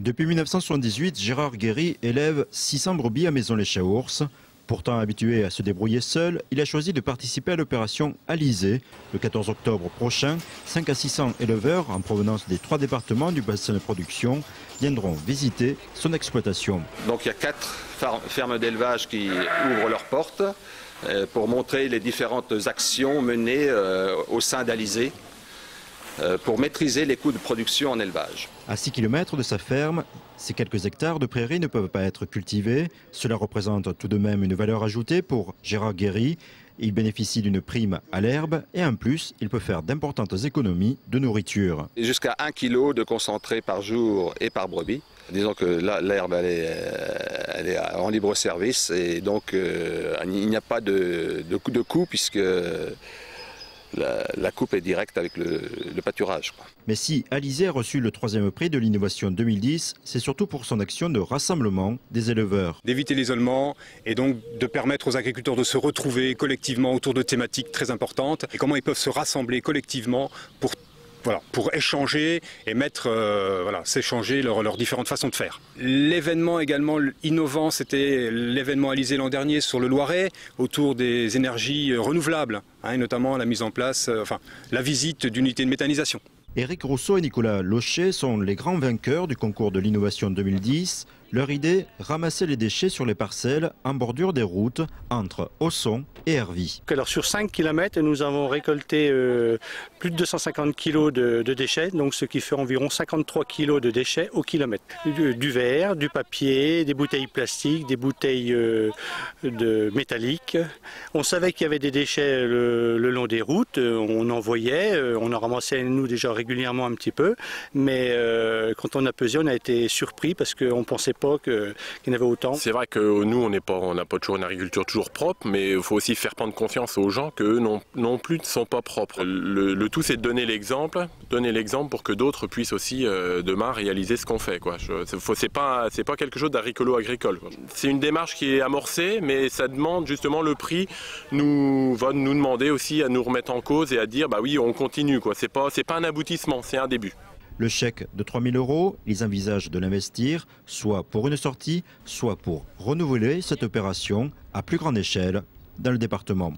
Depuis 1978, Gérard Guéry élève 600 brebis à Maisons-les-Chaours. Pourtant habitué à se débrouiller seul, il a choisi de participer à l'opération Alizé. Le 14 octobre prochain, 5 à 600 éleveurs en provenance des 3 départements du bassin de production viendront visiter son exploitation. Donc il y a 4 fermes d'élevage qui ouvrent leurs portes pour montrer les différentes actions menées au sein d'Alizé pour maîtriser les coûts de production en élevage. À 6 km de sa ferme, ces quelques hectares de prairies ne peuvent pas être cultivés. Cela représente tout de même une valeur ajoutée pour Gérard Guéry. Il bénéficie d'une prime à l'herbe et en plus, il peut faire d'importantes économies de nourriture. Jusqu'à 1 kg de concentré par jour et par brebis. Disons que l'herbe elle est en libre service et donc il n'y a pas de coût puisque la coupe est directe avec le pâturage. Mais si Alizé a reçu le 3e prix de l'innovation 2010, c'est surtout pour son action de rassemblement des éleveurs. D'éviter l'isolement et donc de permettre aux agriculteurs de se retrouver collectivement autour de thématiques très importantes et comment ils peuvent se rassembler collectivement pour échanger et s'échanger leurs différentes façons de faire. L'événement également innovant, c'était l'événement Alizé l'an dernier sur le Loiret, autour des énergies renouvelables, et notamment la mise en place, la visite d'unités de méthanisation. Éric Rousseau et Nicolas Locher sont les grands vainqueurs du concours de l'innovation 2010. Leur idée, ramasser les déchets sur les parcelles en bordure des routes entre Ausson et Hervy. Alors sur 5 km, nous avons récolté plus de 250 kg de déchets, donc ce qui fait environ 53 kg de déchets au kilomètre. Du verre, du papier, des bouteilles plastiques, des bouteilles métalliques. On savait qu'il y avait des déchets le long des routes, on en voyait, on en ramassait nous déjà régulièrement un petit peu, mais quand on a pesé, on a été surpris parce qu'on ne pensait pas qu'il y en avait autant. C'est vrai que nous, on n'a pas toujours une agriculture toujours propre, mais il faut aussi faire prendre confiance aux gens qu'eux non plus ne sont pas propres. Le tout, c'est de donner l'exemple pour que d'autres puissent aussi demain réaliser ce qu'on fait. C'est pas quelque chose d'agricolo-agricole. C'est une démarche qui est amorcée, mais ça demande justement le prix va nous demander aussi à nous remettre en cause et à dire bah oui, on continue. C'est pas un aboutissement, c'est un début. Le chèque de 3 000 €, ils envisagent de l'investir, soit pour une sortie, soit pour renouveler cette opération à plus grande échelle dans le département.